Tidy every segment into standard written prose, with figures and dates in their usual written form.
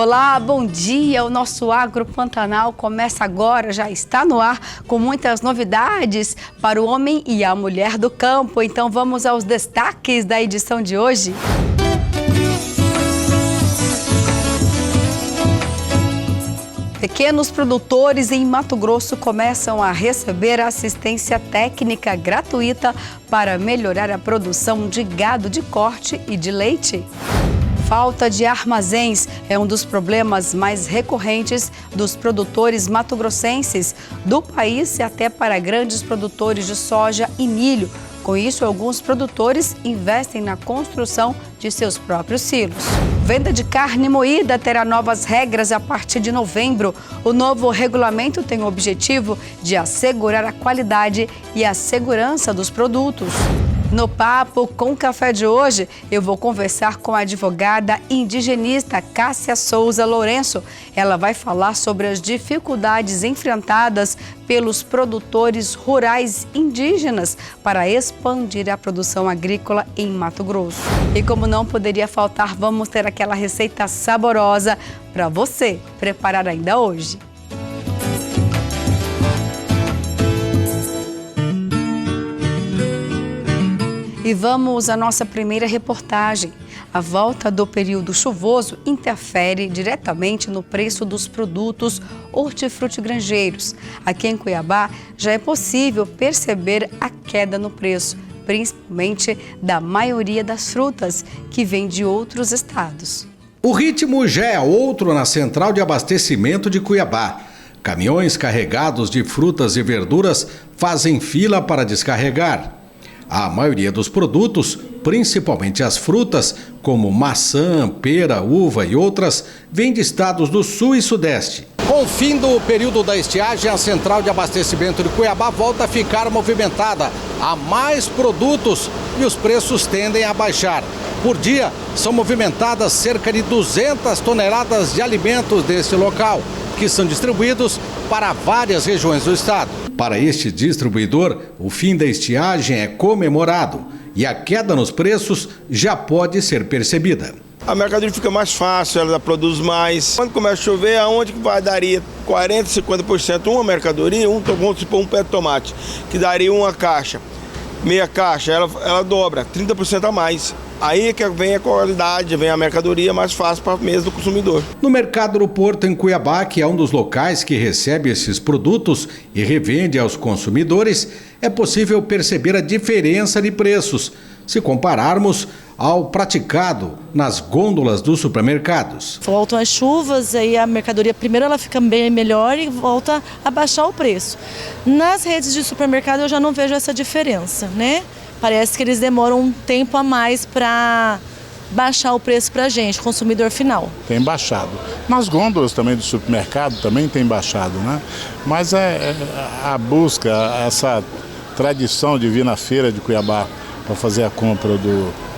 Olá, bom dia! O nosso Agro Pantanal começa agora, já está no ar com muitas novidades para o homem e a mulher do campo. Então vamos aos destaques da edição de hoje. Pequenos produtores em Mato Grosso começam a receber assistência técnica gratuita para melhorar a produção de gado de corte e de leite. Falta de armazéns é um dos problemas mais recorrentes dos produtores mato-grossenses do país e até para grandes produtores de soja e milho. Com isso, alguns produtores investem na construção de seus próprios silos. Venda de carne moída terá novas regras a partir de novembro. O novo regulamento tem o objetivo de assegurar a qualidade e a segurança dos produtos. No Papo com Café de hoje, eu vou conversar com a advogada indigenista Cássia Souza Lourenço. Ela vai falar sobre as dificuldades enfrentadas pelos produtores rurais indígenas para expandir a produção agrícola em Mato Grosso. E como não poderia faltar, vamos ter aquela receita saborosa para você preparar ainda hoje. E vamos à nossa primeira reportagem. A volta do período chuvoso interfere diretamente no preço dos produtos hortifrutigranjeiros. Aqui em Cuiabá já é possível perceber a queda no preço, principalmente da maioria das frutas que vêm de outros estados. O ritmo já é outro na central de abastecimento de Cuiabá. Caminhões carregados de frutas e verduras fazem fila para descarregar. A maioria dos produtos, principalmente as frutas, como maçã, pera, uva e outras, vem de estados do sul e sudeste. Com o fim do período da estiagem, a central de abastecimento de Cuiabá volta a ficar movimentada. Há mais produtos e os preços tendem a baixar. Por dia, são movimentadas cerca de 200 toneladas de alimentos deste local, que são distribuídos para várias regiões do estado. Para este distribuidor, o fim da estiagem é comemorado e a queda nos preços já pode ser percebida. A mercadoria fica mais fácil, ela produz mais. Quando começa a chover, aonde que daria 40%, 50% uma mercadoria, vamos supor um pé de tomate, que daria uma caixa, meia caixa, ela dobra, 30% a mais. Aí é que vem a qualidade, vem a mercadoria mais fácil para a mesa do consumidor. No mercado do Porto, em Cuiabá, que é um dos locais que recebe esses produtos e revende aos consumidores, é possível perceber a diferença de preços, se compararmos ao praticado nas gôndolas dos supermercados. Voltam as chuvas, aí a mercadoria primeiro ela fica bem melhor e volta a baixar o preço. Nas redes de supermercado eu já não vejo essa diferença, né? Parece que eles demoram um tempo a mais para baixar o preço para a gente, consumidor final. Tem baixado. Nas gôndolas também do supermercado também tem baixado, né? Mas a busca, essa tradição de vir na feira de Cuiabá para fazer a compra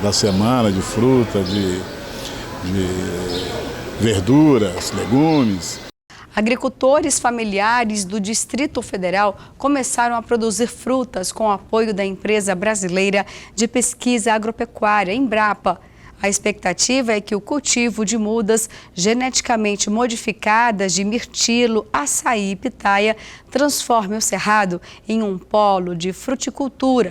da semana de fruta, de verduras, legumes. Agricultores familiares do Distrito Federal começaram a produzir frutas com o apoio da empresa brasileira de pesquisa agropecuária, Embrapa. A expectativa é que o cultivo de mudas geneticamente modificadas de mirtilo, açaí e pitaia transforme o cerrado em um polo de fruticultura.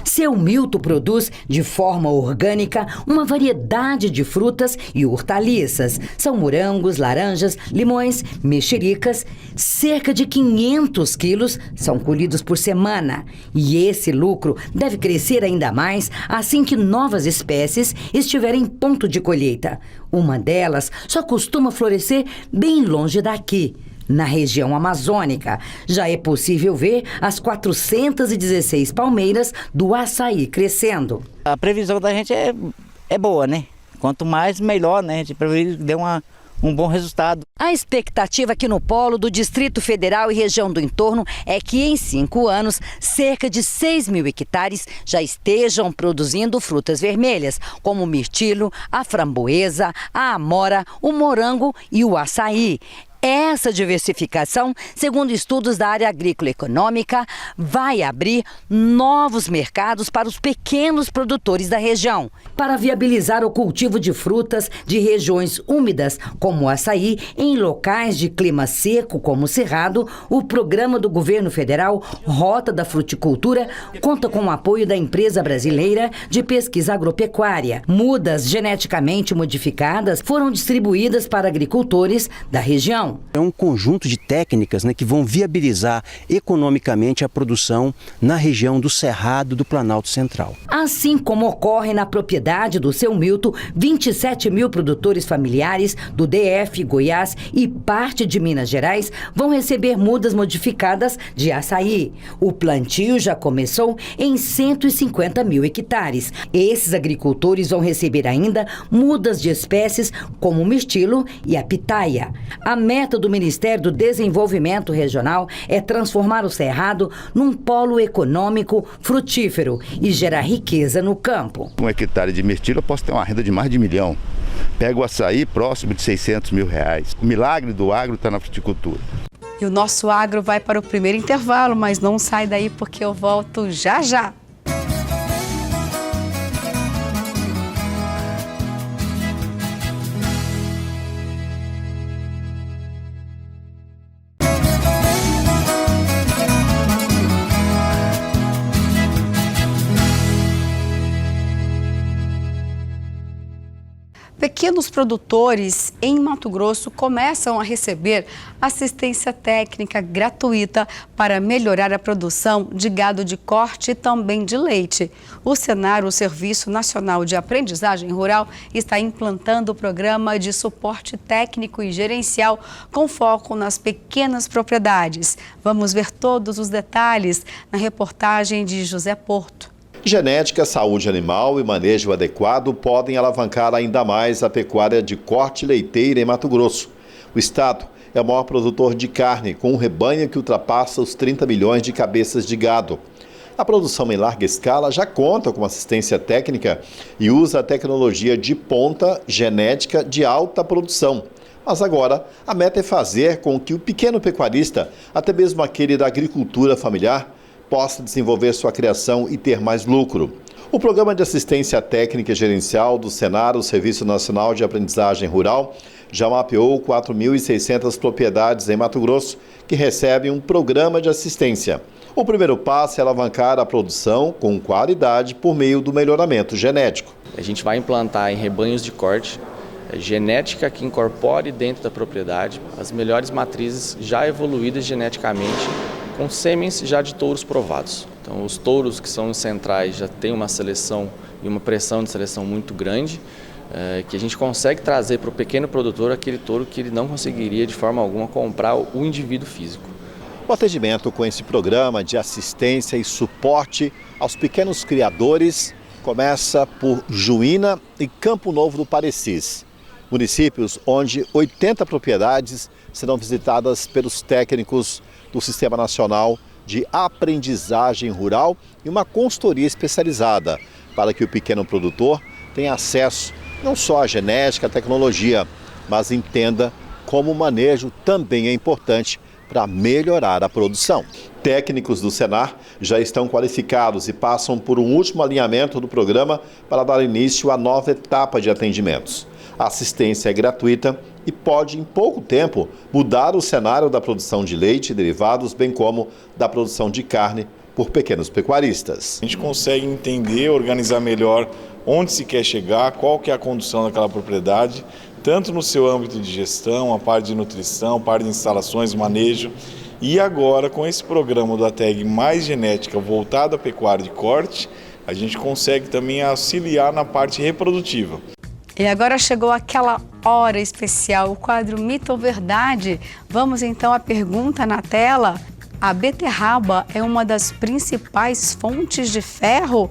Seu Milton produz, de forma orgânica, uma variedade de frutas e hortaliças. São morangos, laranjas, limões, mexericas. Cerca de 500 quilos são colhidos por semana. E esse lucro deve crescer ainda mais assim que novas espécies estiverem em ponto de colheita. Uma delas só costuma florescer bem longe daqui. Na região amazônica, já é possível ver as 416 palmeiras do açaí crescendo. A previsão da gente é boa, né? Quanto mais, melhor, né? A gente prevê que dê um bom resultado. A expectativa aqui no polo do Distrito Federal e região do entorno é que em 5 anos, cerca de 6 mil hectares já estejam produzindo frutas vermelhas, como o mirtilo, a framboesa, a amora, o morango e o açaí. É Essa diversificação, segundo estudos da área agrícola e econômica, vai abrir novos mercados para os pequenos produtores da região, para viabilizar o cultivo de frutas de regiões úmidas, como o açaí, em locais de clima seco, como o Cerrado. O programa do governo federal Rota da Fruticultura conta com o apoio da empresa brasileira de pesquisa agropecuária. Mudas geneticamente modificadas foram distribuídas para agricultores da região. É um conjunto de técnicas, que vão viabilizar economicamente a produção na região do Cerrado do Planalto Central. Assim como ocorre na propriedade do Seu Milton, 27 mil produtores familiares do DF, Goiás e parte de Minas Gerais vão receber mudas modificadas de açaí. O plantio já começou em 150 mil hectares. Esses agricultores vão receber ainda mudas de espécies como o mirtilo e a pitaia. A meta do Ministério do Desenvolvimento Regional é transformar o Cerrado num polo econômico frutífero e gerar riqueza no campo. Um hectare de mirtilo eu posso ter uma renda de mais de R$1 milhão. Pega o açaí próximo de R$600 mil. O milagre do agro está na fruticultura. E o nosso agro vai para o primeiro intervalo, mas não sai daí porque eu volto já já. Pequenos produtores em Mato Grosso começam a receber assistência técnica gratuita para melhorar a produção de gado de corte e também de leite. O Senar, o Serviço Nacional de Aprendizagem Rural, está implantando o programa de suporte técnico e gerencial com foco nas pequenas propriedades. Vamos ver todos os detalhes na reportagem de José Porto. Genética, saúde animal e manejo adequado podem alavancar ainda mais a pecuária de corte leiteira em Mato Grosso. O estado é o maior produtor de carne, com um rebanho que ultrapassa os 30 milhões de cabeças de gado. A produção em larga escala já conta com assistência técnica e usa a tecnologia de ponta genética de alta produção. Mas agora, a meta é fazer com que o pequeno pecuarista, até mesmo aquele da agricultura familiar, possa desenvolver sua criação e ter mais lucro. O Programa de Assistência Técnica e Gerencial do Senar, o Serviço Nacional de Aprendizagem Rural, já mapeou 4.600 propriedades em Mato Grosso que recebem um programa de assistência. O primeiro passo é alavancar a produção com qualidade por meio do melhoramento genético. A gente vai implantar em rebanhos de corte genética que incorpore dentro da propriedade as melhores matrizes já evoluídas geneticamente, com sêmens já de touros provados. Então, os touros que são centrais já têm uma seleção e uma pressão de seleção muito grande, que a gente consegue trazer para o pequeno produtor aquele touro que ele não conseguiria de forma alguma comprar o indivíduo físico. O atendimento com esse programa de assistência e suporte aos pequenos criadores começa por Juína e Campo Novo do Parecis, municípios onde 80 propriedades serão visitadas pelos técnicos do Sistema Nacional de Aprendizagem Rural e uma consultoria especializada para que o pequeno produtor tenha acesso não só à genética, à tecnologia, mas entenda como o manejo também é importante para melhorar a produção. Técnicos do Senar já estão qualificados e passam por um último alinhamento do programa para dar início à nova etapa de atendimentos. A assistência é gratuita e pode, em pouco tempo, mudar o cenário da produção de leite e derivados, bem como da produção de carne por pequenos pecuaristas. A gente consegue entender, organizar melhor onde se quer chegar, qual que é a condução daquela propriedade, tanto no seu âmbito de gestão, a parte de nutrição, a parte de instalações, manejo. E agora, com esse programa da TEG Mais Genética voltado à pecuária de corte, a gente consegue também auxiliar na parte reprodutiva. E agora chegou aquela hora especial, o quadro Mito ou Verdade. Vamos então à pergunta na tela. A beterraba é uma das principais fontes de ferro?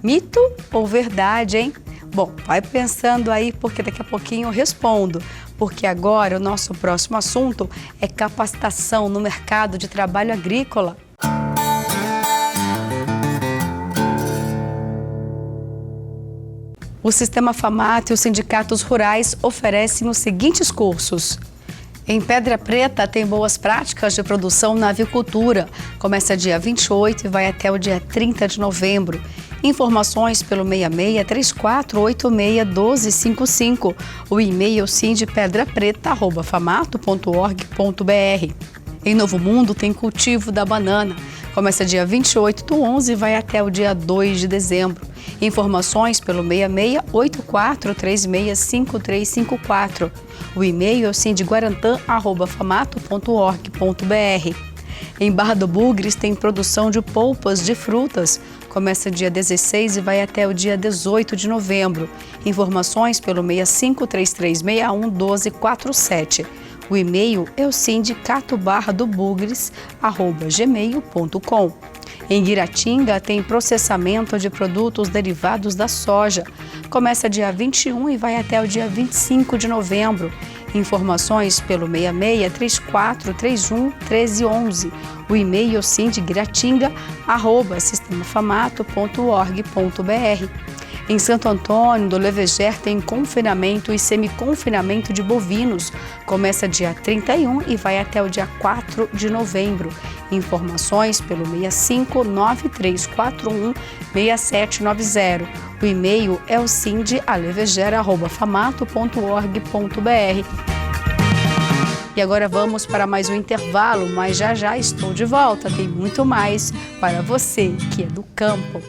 Mito ou verdade, hein? Bom, vai pensando aí, porque daqui a pouquinho eu respondo. Porque agora o nosso próximo assunto é capacitação no mercado de trabalho agrícola. O Sistema FAMAT e os sindicatos rurais oferecem os seguintes cursos: Em Pedra Preta tem boas práticas de produção na avicultura. Começa dia 28 e vai até o dia 30 de novembro. Informações pelo 6634861255. O e-mail sindepedrapreta@famato.org.br. Em Novo Mundo tem cultivo da banana. Começa dia 28/11 e vai até o dia 2 de dezembro. Informações pelo 6684365354. O e-mail é sindeguarantã@famato.org.br. Em Barra do Bugres tem produção de polpas de frutas. Começa dia 16 e vai até o dia 18 de novembro. Informações pelo 6533611247. O e-mail é o sindicatobarradobugres@gmail.com. Em Guiratinga tem processamento de produtos derivados da soja. Começa dia 21 e vai até o dia 25 de novembro. Informações pelo 6634311311. O e-mail é o sindiguiratinga@sistemafamato.org.br. Em Santo Antônio do Leveger tem confinamento e semiconfinamento de bovinos. Começa dia 31 e vai até o dia 4 de novembro. Informações pelo 6593416790. O e-mail é o sindealeveger@famato.org.br. E agora vamos para mais um intervalo, mas já estou de volta. Tem muito mais para você que é do campo.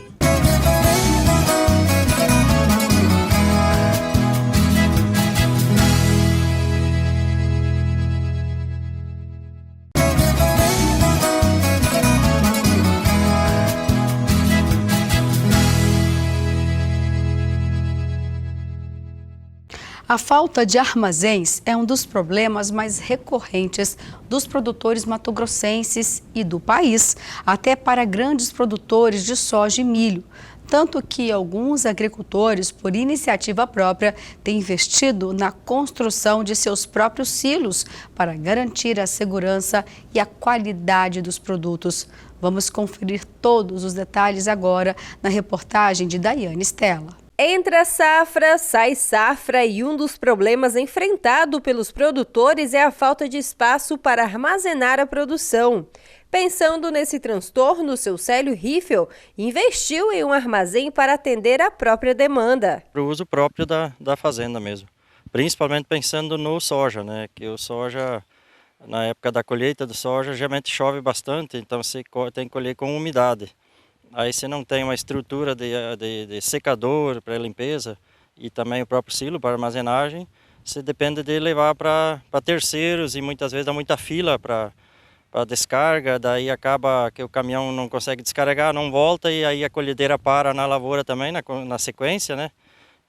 A falta de armazéns é um dos problemas mais recorrentes dos produtores matogrossenses e do país, até para grandes produtores de soja e milho. Tanto que alguns agricultores, por iniciativa própria, têm investido na construção de seus próprios silos para garantir a segurança e a qualidade dos produtos. Vamos conferir todos os detalhes agora na reportagem de Daiane Stella. Entre a safra, sai safra e um dos problemas enfrentado pelos produtores é a falta de espaço para armazenar a produção. Pensando nesse transtorno, seu Célio Riffel investiu em um armazém para atender a própria demanda. Para o uso próprio da fazenda mesmo, principalmente pensando no soja, né? Que o soja, na época da colheita do soja, geralmente chove bastante, então você tem que colher com umidade. Aí você não tem uma estrutura de secador para limpeza e também o próprio silo para armazenagem. Você depende de levar para terceiros e muitas vezes dá muita fila para descarga. Daí acaba que o caminhão não consegue descarregar, não volta e aí a colhedeira para na lavoura também, na sequência, né?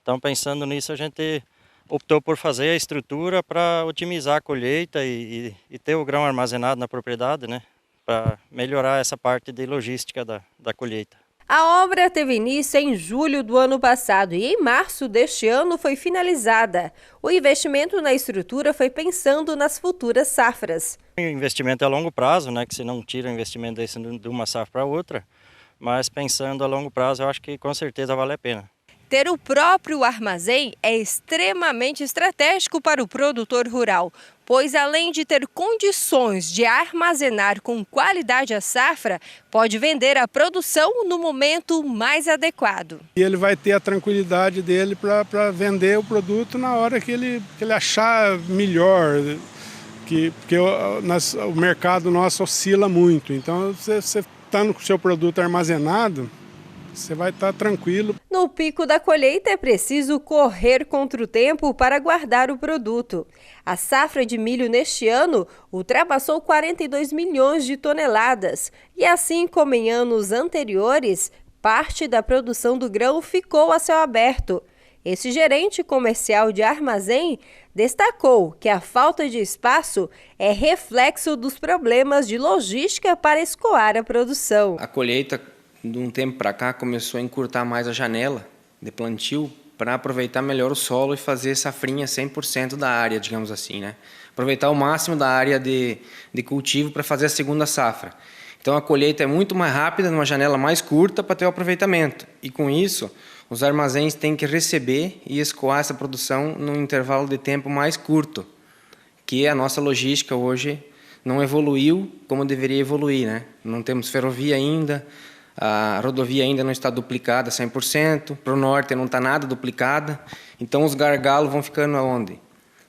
Então pensando nisso a gente optou por fazer a estrutura para otimizar a colheita e ter o grão armazenado na propriedade, né? Para melhorar essa parte de logística da colheita. A obra teve início em julho do ano passado e em março deste ano foi finalizada. O investimento na estrutura foi pensando nas futuras safras. O investimento é a longo prazo, né, que você não tira o investimento desse de uma safra para outra, mas pensando a longo prazo eu acho que com certeza vale a pena. Ter o próprio armazém é extremamente estratégico para o produtor rural, pois além de ter condições de armazenar com qualidade a safra, pode vender a produção no momento mais adequado. E ele vai ter a tranquilidade dele para vender o produto na hora que ele achar melhor, porque o mercado nosso oscila muito. Então, você estando com o seu produto armazenado, você vai estar tranquilo. No pico da colheita é preciso correr contra o tempo para guardar o produto. A safra de milho neste ano ultrapassou 42 milhões de toneladas. E assim como em anos anteriores, parte da produção do grão ficou a céu aberto. Esse gerente comercial de armazém destacou que a falta de espaço é reflexo dos problemas de logística para escoar a produção. A colheita de um tempo para cá começou a encurtar mais a janela de plantio para aproveitar melhor o solo e fazer safrinha 100% da área, digamos assim, né? Aproveitar o máximo da área de cultivo para fazer a segunda safra. Então a colheita é muito mais rápida, numa janela mais curta para ter o aproveitamento. E com isso, os armazéns têm que receber e escoar essa produção num intervalo de tempo mais curto. que a nossa logística hoje não evoluiu como deveria evoluir, né? Não temos ferrovia ainda, a rodovia ainda não está duplicada 100%, para o norte não está nada duplicada, então os gargalos vão ficando aonde?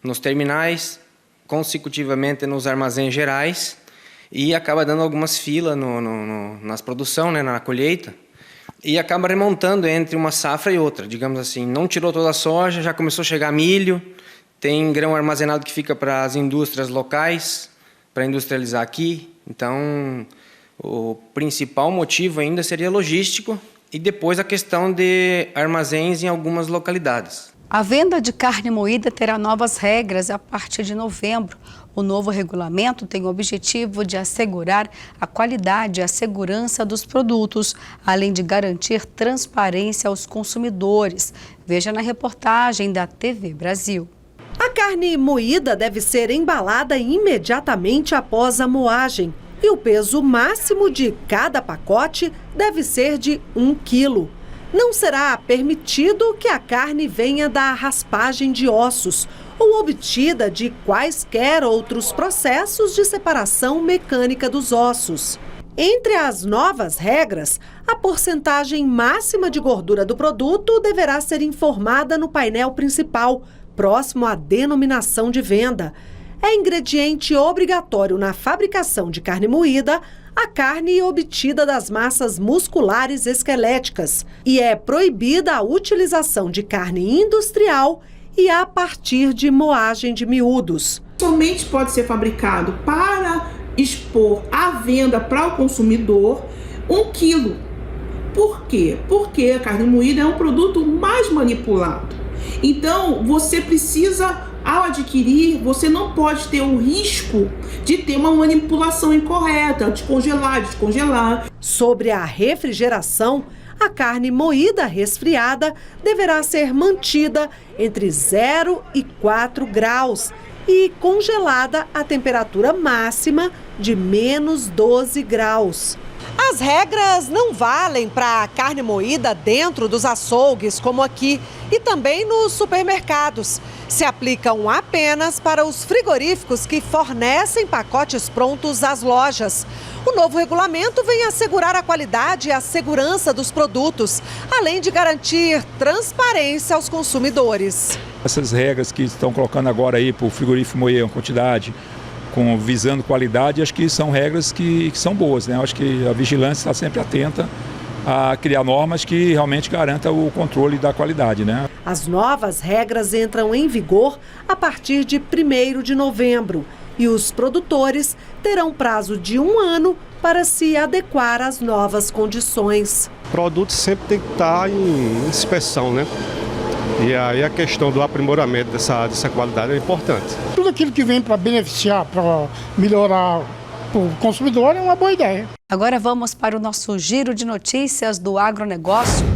Nos terminais, consecutivamente nos armazéns gerais, e acaba dando algumas filas nas produção, né, na colheita, e acaba remontando entre uma safra e outra, digamos assim. Não tirou toda a soja, já começou a chegar milho, tem grão armazenado que fica para as indústrias locais, para industrializar aqui. Então, o principal motivo ainda seria logístico e depois a questão de armazéns em algumas localidades. A venda de carne moída terá novas regras a partir de novembro. O novo regulamento tem o objetivo de assegurar a qualidade e a segurança dos produtos, além de garantir transparência aos consumidores. Veja na reportagem da TV Brasil. A carne moída deve ser embalada imediatamente após a moagem e o peso máximo de cada pacote deve ser de 1 quilo. Não será permitido que a carne venha da raspagem de ossos ou obtida de quaisquer outros processos de separação mecânica dos ossos. Entre as novas regras, a porcentagem máxima de gordura do produto deverá ser informada no painel principal, próximo à denominação de venda. É ingrediente obrigatório na fabricação de carne moída a carne obtida das massas musculares esqueléticas e é proibida a utilização de carne industrial e a partir de moagem de miúdos. Somente pode ser fabricado para expor à venda para o consumidor 1 quilo. Por quê? Porque a carne moída é um produto mais manipulado. Então, você precisa, ao adquirir, você não pode ter o risco de ter uma manipulação incorreta, de congelar, descongelar. Sobre a refrigeração, a carne moída resfriada deverá ser mantida entre 0 e 4 graus e congelada a temperatura máxima de menos 12 graus. As regras não valem para a carne moída dentro dos açougues, como aqui, e também nos supermercados. Se aplicam apenas para os frigoríficos que fornecem pacotes prontos às lojas. O novo regulamento vem assegurar a qualidade e a segurança dos produtos, além de garantir transparência aos consumidores. Essas regras que estão colocando agora aí para o frigorífico moer uma quantidade, visando qualidade, acho que são regras que são boas, né? Acho que a vigilância está sempre atenta a criar normas que realmente garantam o controle da qualidade, né? As novas regras entram em vigor a partir de 1º de novembro e os produtores terão prazo de 1 ano para se adequar às novas condições. O produto sempre tem que estar em inspeção, né? E aí a questão do aprimoramento dessa qualidade é importante. Tudo aquilo que vem para beneficiar, para melhorar o consumidor é uma boa ideia. Agora vamos para o nosso giro de notícias do agronegócio.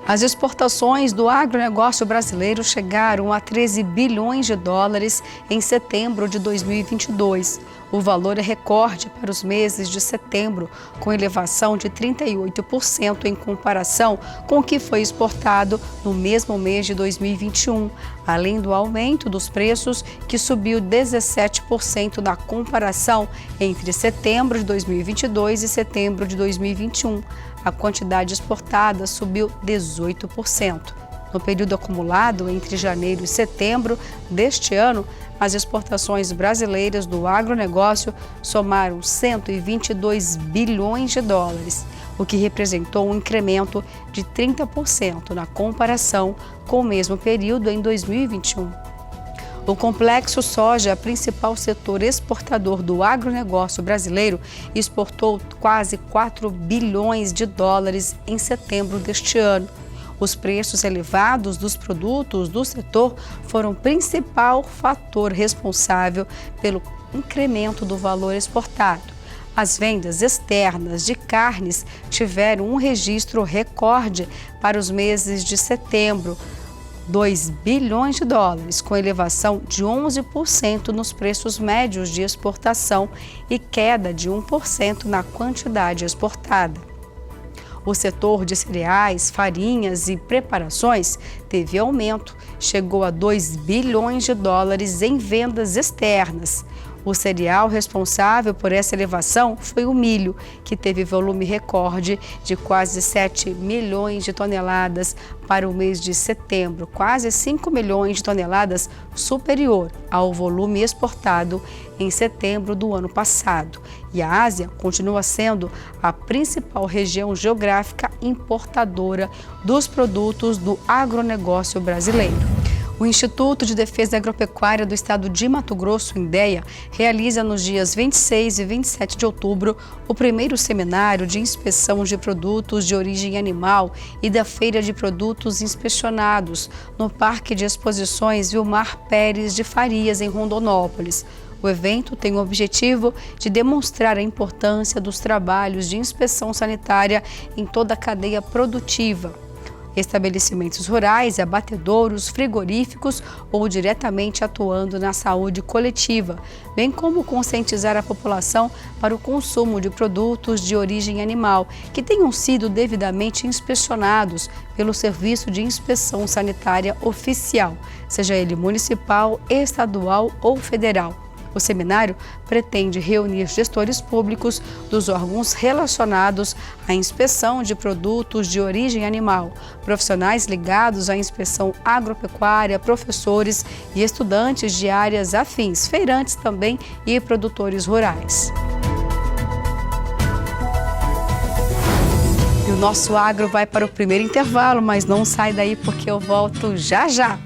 As exportações do agronegócio brasileiro chegaram a 13 bilhões de dólares em setembro de 2022. O valor é recorde para os meses de setembro, com elevação de 38% em comparação com o que foi exportado no mesmo mês de 2021, além do aumento dos preços, que subiu 17% na comparação entre setembro de 2022 e setembro de 2021. A quantidade exportada subiu 18%. No período acumulado entre janeiro e setembro deste ano, as exportações brasileiras do agronegócio somaram 122 bilhões de dólares, o que representou um incremento de 30% na comparação com o mesmo período em 2021. O complexo soja, principal setor exportador do agronegócio brasileiro, exportou quase 4 bilhões de dólares em setembro deste ano. Os preços elevados dos produtos do setor foram o principal fator responsável pelo incremento do valor exportado. As vendas externas de carnes tiveram um registro recorde para os meses de setembro, 2 bilhões de dólares, com elevação de 11% nos preços médios de exportação e queda de 1% na quantidade exportada. O setor de cereais, farinhas e preparações teve aumento, chegou a 2 bilhões de dólares em vendas externas. O cereal responsável por essa elevação foi o milho, que teve volume recorde de quase 7 milhões de toneladas para o mês de setembro, quase 5 milhões de toneladas superior ao volume exportado em setembro do ano passado. E a Ásia continua sendo a principal região geográfica importadora dos produtos do agronegócio brasileiro. O Instituto de Defesa Agropecuária do Estado de Mato Grosso, INDEA, realiza nos dias 26 e 27 de outubro o primeiro seminário de inspeção de produtos de origem animal e da Feira de Produtos Inspecionados no Parque de Exposições Vilmar Pérez de Farias, em Rondonópolis. O evento tem o objetivo de demonstrar a importância dos trabalhos de inspeção sanitária em toda a cadeia produtiva. Estabelecimentos rurais, abatedouros, frigoríficos ou diretamente atuando na saúde coletiva, bem como conscientizar a população para o consumo de produtos de origem animal que tenham sido devidamente inspecionados pelo Serviço de Inspeção Sanitária Oficial, seja ele municipal, estadual ou federal. O seminário pretende reunir gestores públicos dos órgãos relacionados à inspeção de produtos de origem animal, profissionais ligados à inspeção agropecuária, professores e estudantes de áreas afins, feirantes também e produtores rurais. E o nosso agro vai para o primeiro intervalo, mas não sai daí porque eu volto já já.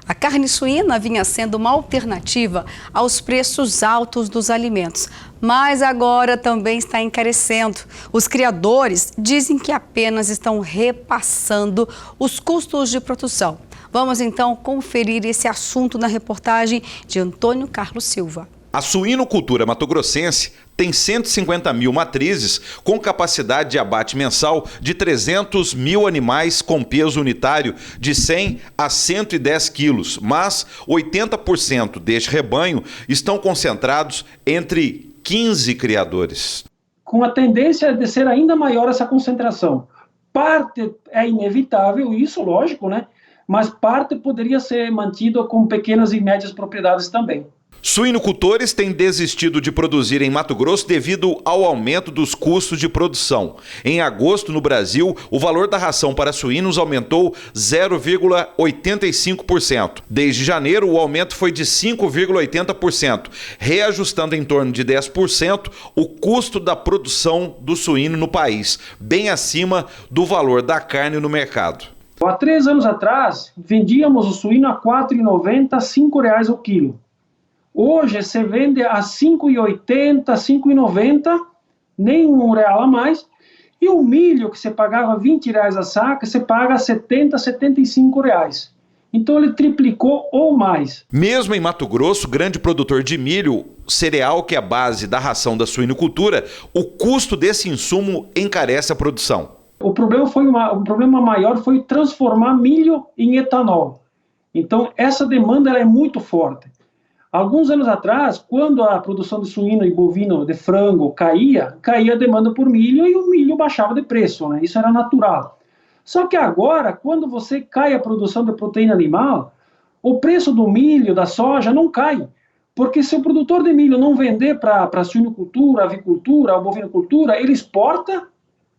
A carne suína vinha sendo uma alternativa aos preços altos dos alimentos, mas agora também está encarecendo. Os criadores dizem que apenas estão repassando os custos de produção. Vamos então conferir esse assunto na reportagem de Antônio Carlos Silva. A suinocultura matogrossense tem 150 mil matrizes com capacidade de abate mensal de 300 mil animais com peso unitário de 100 a 110 quilos, mas 80% deste rebanho estão concentrados entre 15 criadores. Com a tendência de ser ainda maior essa concentração. Parte é inevitável, isso lógico, né? Mas parte poderia ser mantida com pequenas e médias propriedades também. Suinocultores têm desistido de produzir em Mato Grosso devido ao aumento dos custos de produção. Em agosto, no Brasil, o valor da ração para suínos aumentou 0,85%. Desde janeiro, o aumento foi de 5,80%, reajustando em torno de 10% o custo da produção do suíno no país, bem acima do valor da carne no mercado. Há 3 anos atrás, vendíamos o suíno a R$ 4,90, R$ 5,00 o quilo. Hoje se vende a R$ 5,80, R$ 5,90, nem R$ 1 a mais. E o milho que você pagava R$ 20 a saca, você paga R$ 70, R$ 75. Então ele triplicou ou mais. Mesmo em Mato Grosso, grande produtor de milho, cereal que é a base da ração da suinocultura, o custo desse insumo encarece a produção. O problema maior foi transformar milho em etanol. Então essa demanda ela é muito forte. Alguns anos atrás, quando a produção de suíno e bovino de frango caía a demanda por milho e o milho baixava de preço, né? Isso era natural. Só que agora, quando você cai a produção de proteína animal, o preço do milho, da soja, não cai. Porque se o produtor de milho não vender para a suinocultura, a avicultura, a bovinocultura, ele exporta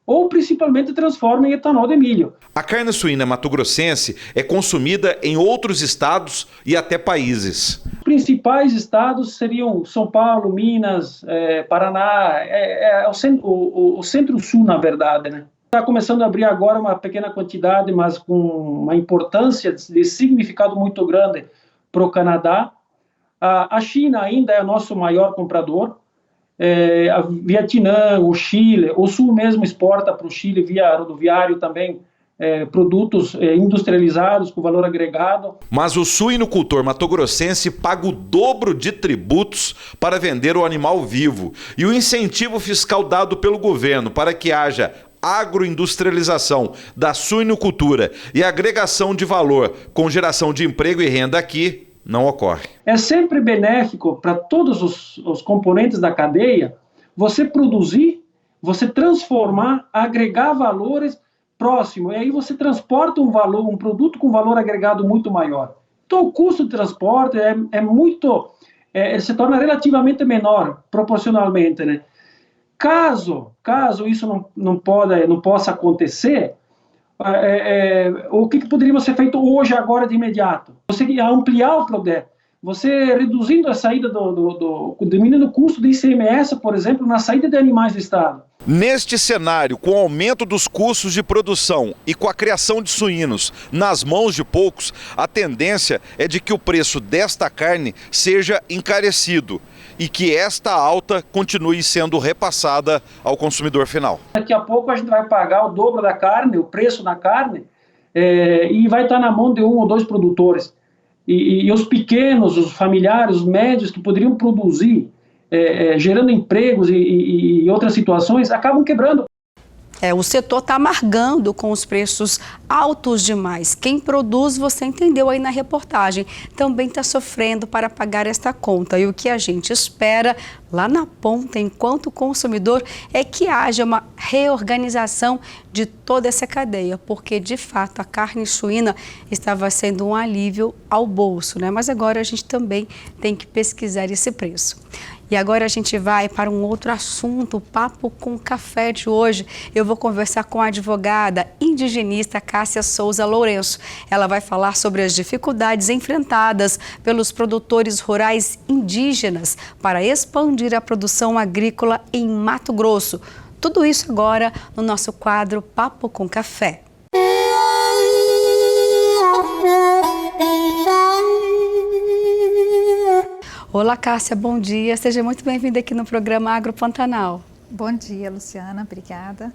ou principalmente transforma em etanol de milho. A carne suína matogrossense é consumida em outros estados e até países. Os principais estados seriam São Paulo, Minas, Paraná, o centro-sul, na verdade, né? Está começando a abrir agora uma pequena quantidade, mas com uma importância de significado muito grande para o Canadá. A China ainda é o nosso maior comprador. A Vietnã, o Chile, o Sul mesmo exporta para o Chile via rodoviário também produtos industrializados com valor agregado. Mas o suinocultor matogrossense paga o dobro de tributos para vender o animal vivo. E o incentivo fiscal dado pelo governo para que haja agroindustrialização da suinocultura e agregação de valor com geração de emprego e renda aqui não ocorre. É sempre benéfico para todos os componentes da cadeia você produzir, você transformar, agregar valores próximo, e aí você transporta um produto com valor agregado muito maior. Então o custo de transporte se torna relativamente menor, proporcionalmente, né? Caso isso não possa acontecer, o que poderia ser feito hoje, agora, de imediato? Você ampliar o PRODE, você reduzindo a saída diminuindo o custo de ICMS, por exemplo, na saída de animais do Estado. Neste cenário, com o aumento dos custos de produção e com a criação de suínos nas mãos de poucos, a tendência é de que o preço desta carne seja encarecido e que esta alta continue sendo repassada ao consumidor final. Daqui a pouco a gente vai pagar o dobro da carne, o preço da carne, e vai estar na mão de 1 ou 2 produtores. E os pequenos, os familiares, os médios que poderiam produzir, gerando empregos e outras situações, acabam quebrando. O setor está amargando com os preços altos demais. Quem produz, você entendeu aí na reportagem, também está sofrendo para pagar esta conta. E o que a gente espera lá na ponta, enquanto consumidor, é que haja uma reorganização de toda essa cadeia, porque de fato a carne suína estava sendo um alívio ao bolso, né? Mas agora a gente também tem que pesquisar esse preço. E agora a gente vai para um outro assunto, o Papo com Café de hoje. Eu vou conversar com a advogada indigenista Cássia Souza Lourenço. Ela vai falar sobre as dificuldades enfrentadas pelos produtores rurais indígenas para expandir a produção agrícola em Mato Grosso. Tudo isso agora no nosso quadro Papo com Café. Olá, Cássia, bom dia. Seja muito bem-vinda aqui no programa Agro Pantanal. Bom dia, Luciana, obrigada.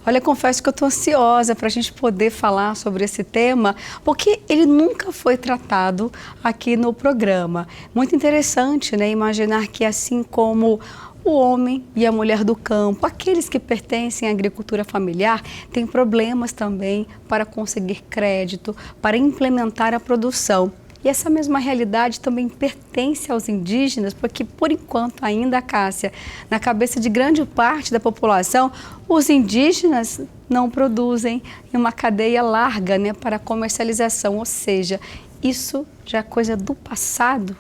Olha, confesso que eu estou ansiosa para a gente poder falar sobre esse tema, porque ele nunca foi tratado aqui no programa. Muito interessante, né, imaginar que assim como o homem e a mulher do campo, aqueles que pertencem à agricultura familiar, têm problemas também para conseguir crédito, para implementar a produção. E essa mesma realidade também pertence aos indígenas, porque, por enquanto, ainda, Cássia, na cabeça de grande parte da população, os indígenas não produzem em uma cadeia larga, né, para comercialização. Ou seja, isso já é coisa do passado?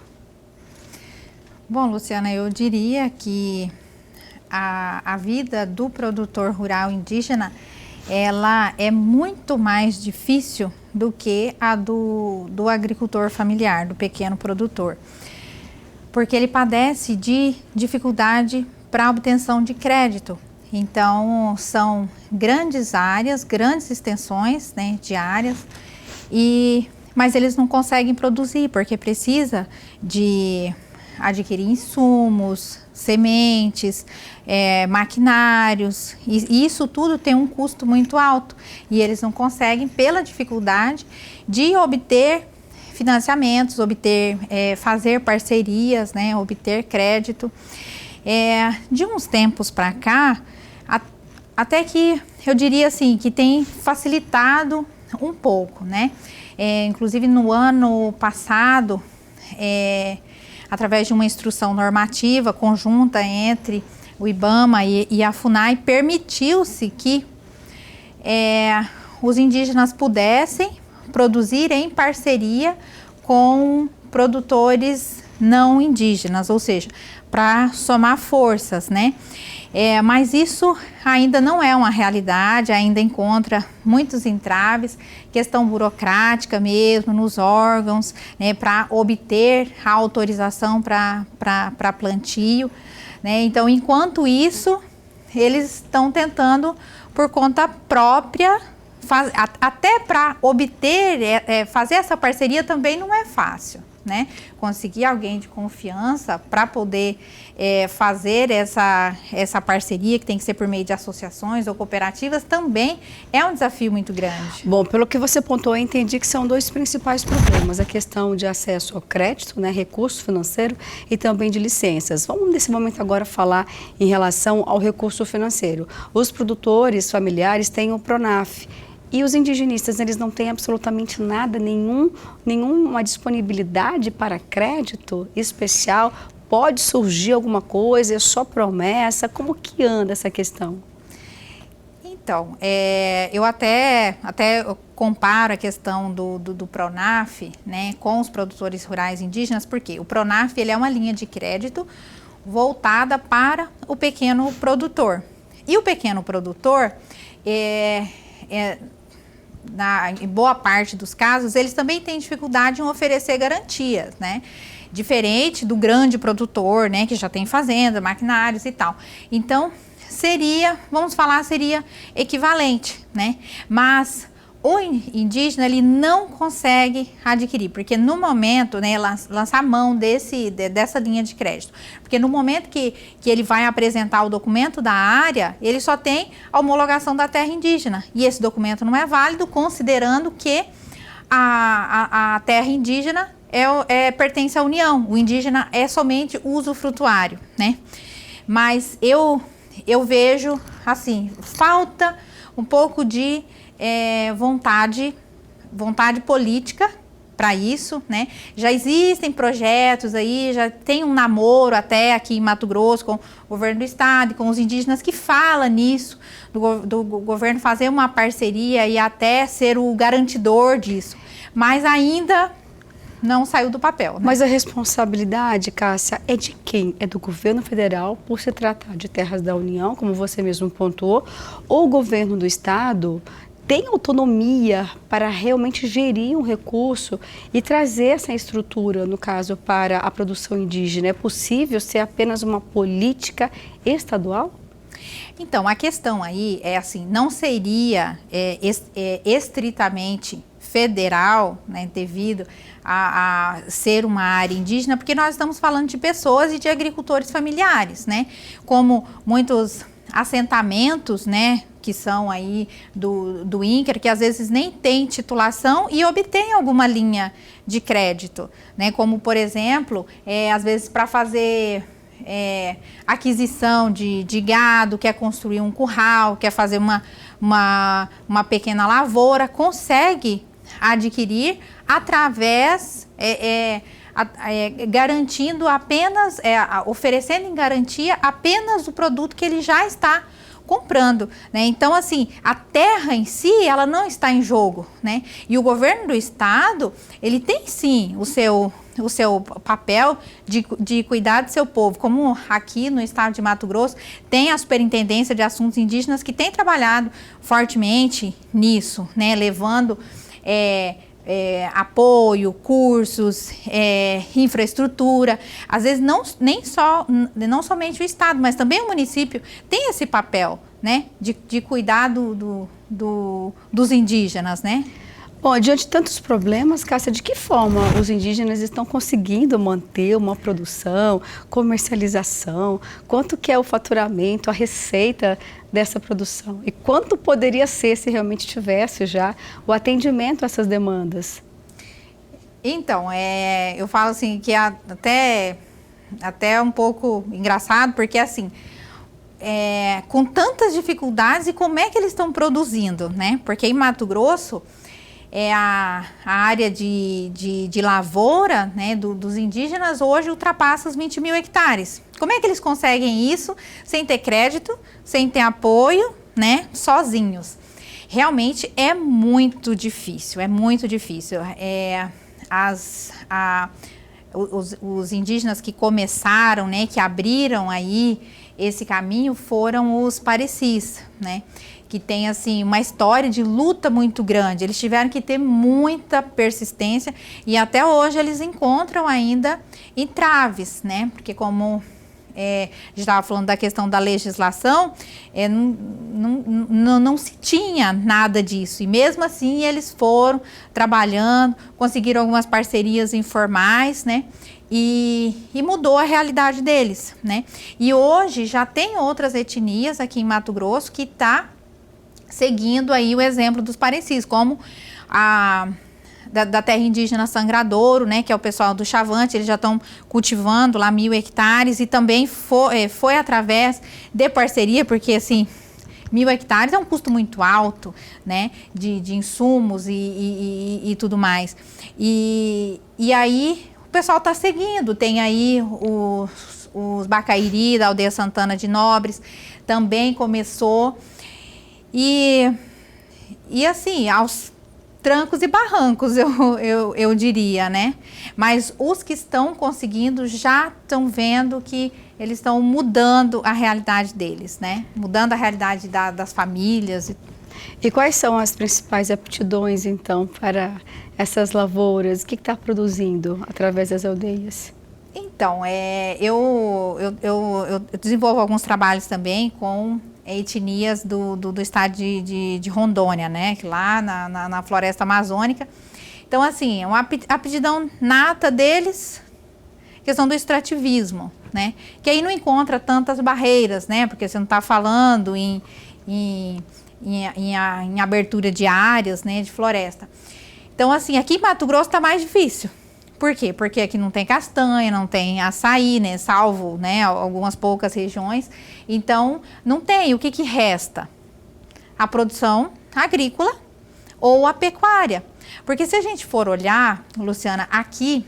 Bom, Luciana, eu diria que a vida do produtor rural indígena, ela é muito mais difícil do que a do agricultor familiar, do pequeno produtor. Porque ele padece de dificuldade para a obtenção de crédito. Então, são grandes áreas, grandes extensões, né, de áreas, mas eles não conseguem produzir, porque precisa de adquirir insumos, sementes, maquinários, e isso tudo tem um custo muito alto e eles não conseguem pela dificuldade de obter financiamentos, fazer parcerias, né, obter crédito. De uns tempos para cá, até que eu diria assim, que tem facilitado um pouco, né? Inclusive no ano passado, através de uma instrução normativa conjunta entre o IBAMA e a FUNAI, permitiu-se que os indígenas pudessem produzir em parceria com produtores não indígenas, ou seja, para somar forças, né? Mas isso ainda não é uma realidade, ainda encontra muitos entraves, questão burocrática mesmo, nos órgãos, né, para obter a autorização para plantio, né? Então, enquanto isso, eles estão tentando por conta própria, até para obter, fazer essa parceria também não é fácil, né? Conseguir alguém de confiança para poder fazer essa parceria, que tem que ser por meio de associações ou cooperativas, também é um desafio muito grande. Bom, pelo que você pontuou, eu entendi que são dois principais problemas, a questão de acesso ao crédito, né, recurso financeiro e também de licenças. Vamos nesse momento agora falar em relação ao recurso financeiro. Os produtores familiares têm o Pronaf. E os indigenistas, eles não têm absolutamente nada, nenhuma disponibilidade para crédito especial? Pode surgir alguma coisa, é só promessa? Como que anda essa questão? Então, eu até comparo a questão do Pronaf, né, com os produtores rurais indígenas, porque o Pronaf ele é uma linha de crédito voltada para o pequeno produtor. E o pequeno produtor, em boa parte dos casos, eles também têm dificuldade em oferecer garantias, né? Diferente do grande produtor, né, que já tem fazenda, maquinários e tal. Então, seria equivalente, né? Mas o indígena, ele não consegue adquirir, porque no momento, né, lançar mão dessa linha de crédito, porque no momento que ele vai apresentar o documento da área, ele só tem a homologação da terra indígena, e esse documento não é válido, considerando que a terra indígena pertence à União, o indígena é somente usufrutuário, né? Mas eu vejo, assim, falta um pouco de vontade política para isso, né? Já existem projetos aí, já tem um namoro até aqui em Mato Grosso com o governo do estado e com os indígenas que fala nisso, do governo fazer uma parceria e até ser o garantidor disso, mas ainda não saiu do papel, né? Mas a responsabilidade, Cássia, é de quem? É do governo federal, por se tratar de terras da União, como você mesmo pontuou, ou o governo do estado tem autonomia para realmente gerir um recurso e trazer essa estrutura, no caso, para a produção indígena? É possível ser apenas uma política estadual? Então, a questão aí é assim, não seria estritamente federal, né, devido a ser uma área indígena, porque nós estamos falando de pessoas e de agricultores familiares, né, como muitos assentamentos, né, que são aí do INCRA, que às vezes nem tem titulação e obtém alguma linha de crédito, né, como por exemplo, às vezes para fazer aquisição de gado, quer construir um curral, quer fazer uma pequena lavoura, consegue adquirir através, garantindo apenas, oferecendo em garantia apenas o produto que ele já está comprando, né? Então, assim, a terra em si, ela não está em jogo, né? E o governo do estado, ele tem sim o seu papel de cuidar do seu povo, como aqui no estado de Mato Grosso tem a Superintendência de Assuntos Indígenas que tem trabalhado fortemente nisso, né? Levando apoio, cursos, infraestrutura. Às vezes não somente o estado, mas também o município tem esse papel, né, de cuidar dos indígenas, né? Bom, diante de tantos problemas, Cássia, de que forma os indígenas estão conseguindo manter uma produção, comercialização? Quanto que é o faturamento, a receita dessa produção? E quanto poderia ser se realmente tivesse já o atendimento a essas demandas? Então, eu falo assim que até um pouco engraçado, porque assim, com tantas dificuldades, e como é que eles estão produzindo, né? Porque em Mato Grosso, a área de lavoura, né, dos indígenas hoje ultrapassa os 20 mil hectares. Como é que eles conseguem isso sem ter crédito, sem ter apoio, né, sozinhos? Realmente é muito difícil, Os indígenas que começaram, né, que abriram aí esse caminho foram os parecis, né? Que tem assim uma história de luta muito grande. Eles tiveram que ter muita persistência e até hoje eles encontram ainda entraves, né? Porque como a gente estava falando da questão da legislação, não se tinha nada disso. E mesmo assim eles foram trabalhando, conseguiram algumas parcerias informais, né? E mudou a realidade deles, né? E hoje já tem outras etnias aqui em Mato Grosso que está seguindo aí o exemplo dos Parecis, como da terra indígena Sangradouro, né, que é o pessoal do Chavante. Eles já estão cultivando lá 1.000 hectares e também foi através de parceria, porque assim, 1.000 hectares é um custo muito alto, né, de insumos e tudo mais. E aí o pessoal está seguindo, tem aí os Bacairi da aldeia Santana de Nobres, também começou, e assim, aos trancos e barrancos, eu diria, né? Mas os que estão conseguindo já estão vendo que eles estão mudando a realidade deles, né? Mudando a realidade das famílias. E quais são as principais aptidões, então, para essas lavouras? O que está produzindo através das aldeias? Então, eu desenvolvo alguns trabalhos também com etnias do estado de Rondônia, né? Lá na floresta amazônica. Então, assim, uma aptidão nata deles, questão do extrativismo, né? Que aí não encontra tantas barreiras, né? Porque você não está falando em abertura de áreas, né? De floresta. Então, assim, aqui em Mato Grosso está mais difícil. Por quê? Porque aqui não tem castanha, não tem açaí, né? Salvo, né, algumas poucas regiões. Então, não tem. O que resta? A produção agrícola ou a pecuária. Porque se a gente for olhar, Luciana, aqui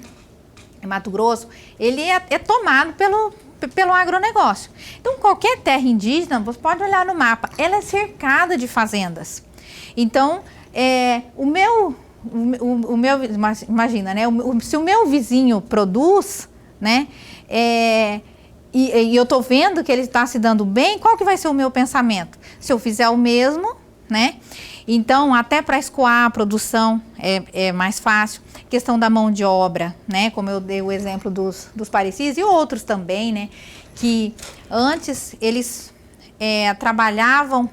em Mato Grosso, ele é tomado pelo agronegócio. Então, qualquer terra indígena, você pode olhar no mapa, ela é cercada de fazendas. Então, imagina, né? Se o meu vizinho produz, né? E eu estou vendo que ele está se dando bem, qual que vai ser o meu pensamento? Se eu fizer o mesmo, né? Então, até para escoar a produção é mais fácil. Questão da mão de obra, né? Como eu dei o exemplo dos Parecis e outros também, né? Que antes eles trabalhavam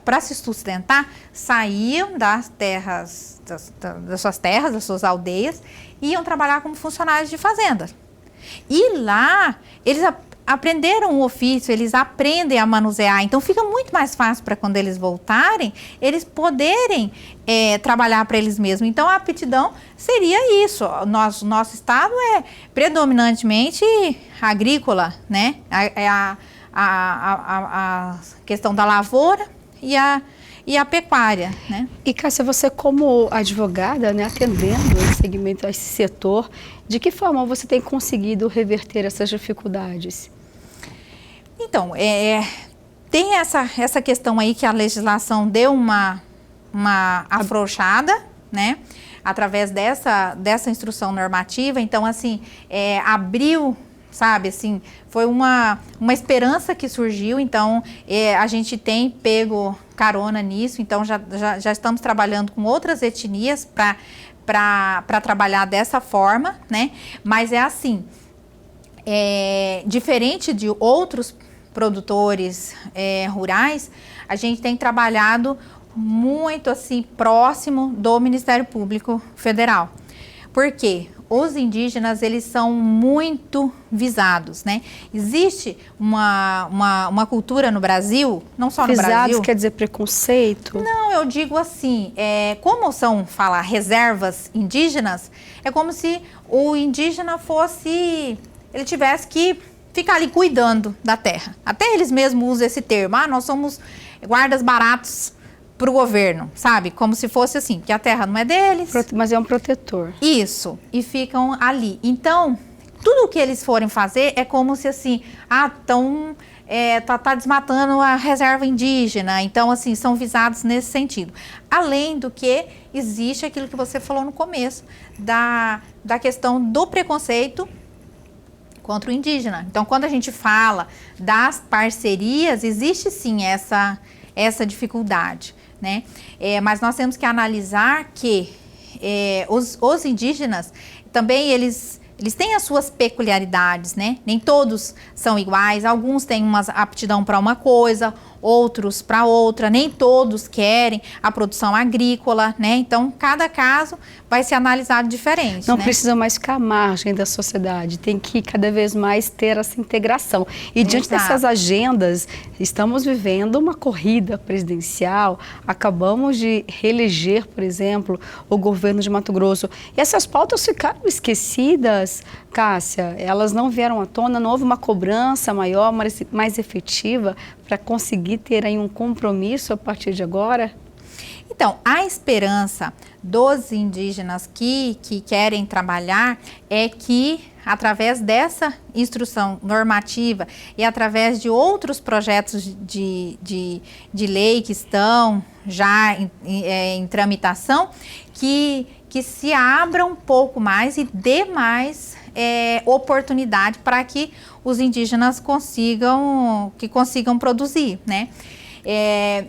para se sustentar, saíam das terras, das suas aldeias, e iam trabalhar como funcionários de fazenda. E lá, eles aprenderam o ofício, eles aprendem a manusear, então fica muito mais fácil para quando eles voltarem, eles poderem trabalhar para eles mesmos. Então, a aptidão seria isso. Nosso estado é predominantemente agrícola, né? A questão da lavoura e a pecuária, né? E Cássia, você como advogada, né, atendendo esse segmento, esse setor, de que forma você tem conseguido reverter essas dificuldades? Então, tem essa questão aí que a legislação deu uma afrouxada, né? Através dessa instrução normativa. Então, assim, abriu, sabe, assim, foi uma esperança que surgiu. Então, a gente tem pego carona nisso. Então, já estamos trabalhando com outras etnias para trabalhar dessa forma, né? Mas é assim, diferente de outros produtores rurais, a gente tem trabalhado muito assim próximo do Ministério Público Federal. Por quê? Os indígenas, eles são muito visados, né? Existe uma cultura no Brasil, não só no Brasil... Visados quer dizer preconceito? Não, eu digo assim, como fala reservas indígenas, é como se o indígena fosse... ele tivesse que ficar ali cuidando da terra. Até eles mesmos usam esse termo, nós somos guardas baratos para o governo, sabe? Como se fosse assim, que a terra não é deles. Mas é um protetor. Isso, e ficam ali. Então, tudo o que eles forem fazer é como se assim, tá desmatando a reserva indígena. Então, assim, são visados nesse sentido. Além do que existe aquilo que você falou no começo, da questão do preconceito contra o indígena. Então, quando a gente fala das parcerias, existe sim essa dificuldade, né? Mas nós temos que analisar que os indígenas também eles eles têm as suas peculiaridades, né? Nem todos são iguais, alguns têm uma aptidão para uma coisa, outros para outra, nem todos querem a produção agrícola, né? Então, cada caso vai ser analisado diferente. Não né? precisa mais ficar à margem da sociedade, tem que cada vez mais ter essa integração. E diante dessas agendas, estamos vivendo uma corrida presidencial, acabamos de reeleger, por exemplo, o governo de Mato Grosso. E essas pautas ficaram esquecidas, Cássia, elas não vieram à tona, não houve uma cobrança maior, mais efetiva para conseguir ter aí um compromisso a partir de agora? Então, a esperança dos indígenas que querem trabalhar é que, através dessa instrução normativa e através de outros projetos de lei que estão já em tramitação, que se abra um pouco mais e dê mais oportunidade para que os indígenas consigam produzir, né?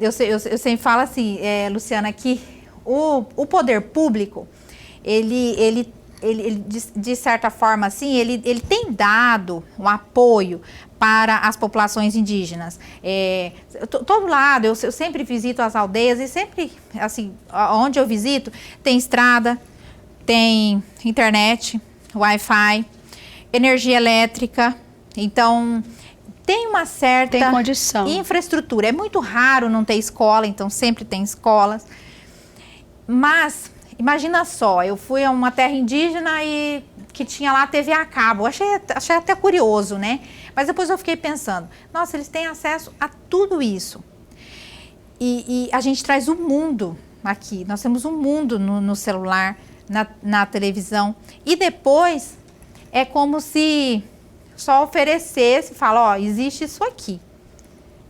Eu sempre falo assim, Luciana, que o poder público, ele de certa forma, assim, ele tem dado um apoio para as populações indígenas. Todo lado, eu sempre visito as aldeias e sempre, assim, onde eu visito, tem estrada, tem internet, Wi-Fi, energia elétrica, então tem uma certa infraestrutura. É muito raro não ter escola, então sempre tem escolas. Mas, imagina só, eu fui a uma terra indígena e que tinha lá TV a cabo. Achei até curioso, né? Mas depois eu fiquei pensando, nossa, eles têm acesso a tudo isso. E a gente traz o mundo aqui. Nós temos um mundo no celular, na televisão. E depois é como se só oferecesse, fala, ó, existe isso aqui,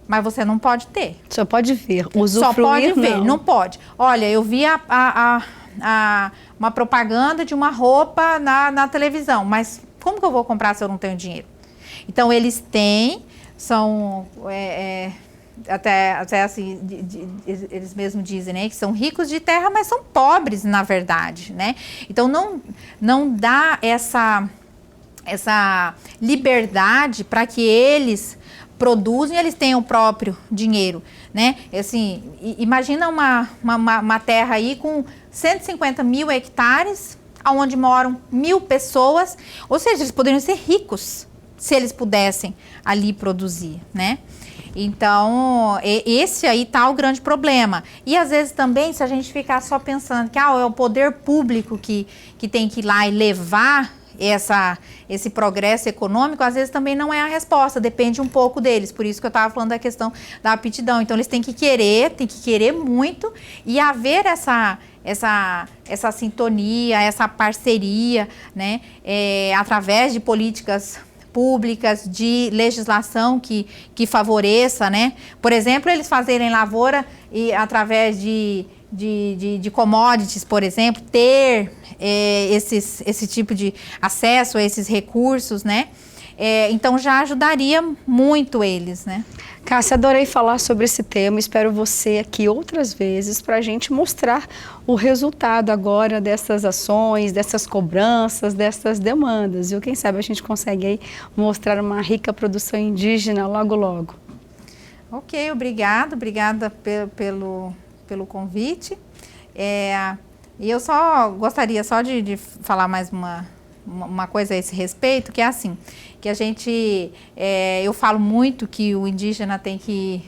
mas você não pode ter. Só pode ver, usufruir. Só pode ver, não pode. Olha, eu vi uma propaganda de uma roupa na televisão, mas como que eu vou comprar se eu não tenho dinheiro? Então, eles têm, são, até assim, eles mesmos dizem, né, que são ricos de terra, mas são pobres, na verdade, né? Então, não dá essa liberdade para que eles produzem, eles tenham o próprio dinheiro, né? Assim, imagina uma terra aí com 150 mil hectares, onde moram 1.000 pessoas, ou seja, eles poderiam ser ricos se eles pudessem ali produzir, né? Então, esse aí tá o grande problema. E às vezes também, se a gente ficar só pensando que é o poder público que tem que ir lá e levar esse progresso econômico, às vezes também não é a resposta, depende um pouco deles. Por isso que eu estava falando da questão da aptidão. Então, eles têm que querer muito e haver essa sintonia, essa parceria, né, através de políticas públicas, de legislação que favoreça, né? Por exemplo, eles fazerem lavoura e através de commodities, por exemplo, ter esse tipo de acesso a esses recursos, né? Então já ajudaria muito eles, né? Cássia, adorei falar sobre esse tema, espero você aqui outras vezes para a gente mostrar o resultado agora dessas ações, dessas cobranças, dessas demandas. E quem sabe a gente consegue aí mostrar uma rica produção indígena logo, logo. Ok, obrigada pelo convite. E eu só gostaria de falar mais uma coisa a esse respeito, que é assim, que a gente, eu falo muito que o indígena tem que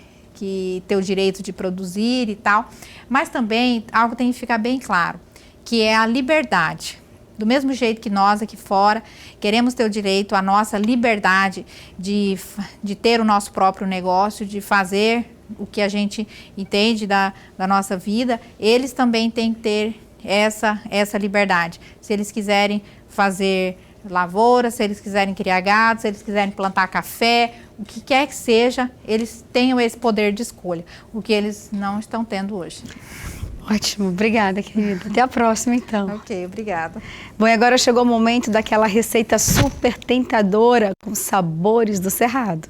ter o direito de produzir e tal, mas também algo tem que ficar bem claro, que é a liberdade. Do mesmo jeito que nós aqui fora queremos ter o direito à nossa liberdade de ter o nosso próprio negócio, de fazer o que a gente entende da nossa vida, eles também têm que ter essa liberdade. Se eles quiserem fazer lavoura, se eles quiserem criar gado, se eles quiserem plantar café, o que quer que seja, eles tenham esse poder de escolha, o que eles não estão tendo hoje. Ótimo, obrigada, querida. Até a próxima, então. Ok, obrigada. Bom, e agora chegou o momento daquela receita super tentadora com sabores do Cerrado.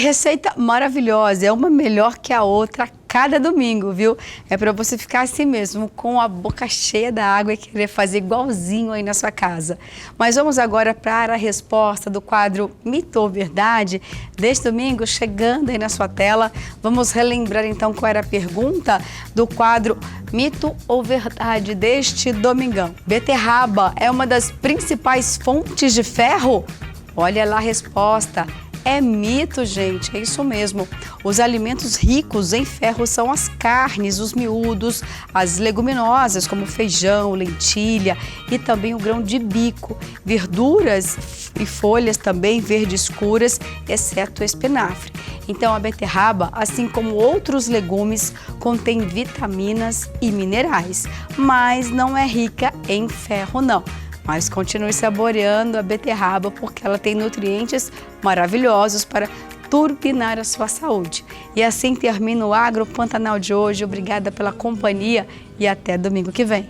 receita maravilhosa, é uma melhor que a outra cada domingo, viu? É para você ficar assim mesmo, com a boca cheia da água e querer fazer igualzinho aí na sua casa. Mas vamos agora para a resposta do quadro Mito ou Verdade deste domingo, chegando aí na sua tela. Vamos relembrar então qual era a pergunta do quadro Mito ou Verdade deste domingão. Beterraba é uma das principais fontes de ferro? Olha lá a resposta. É mito, gente, é isso mesmo. Os alimentos ricos em ferro são as carnes, os miúdos, as leguminosas como feijão, lentilha e também o grão de bico, verduras e folhas também verdes escuras, exceto o espinafre. Então a beterraba, assim como outros legumes, contém vitaminas e minerais, mas não é rica em ferro não. Mas continue saboreando a beterraba porque ela tem nutrientes maravilhosos para turbinar a sua saúde. E assim termina o Agro Pantanal de hoje. Obrigada pela companhia e até domingo que vem.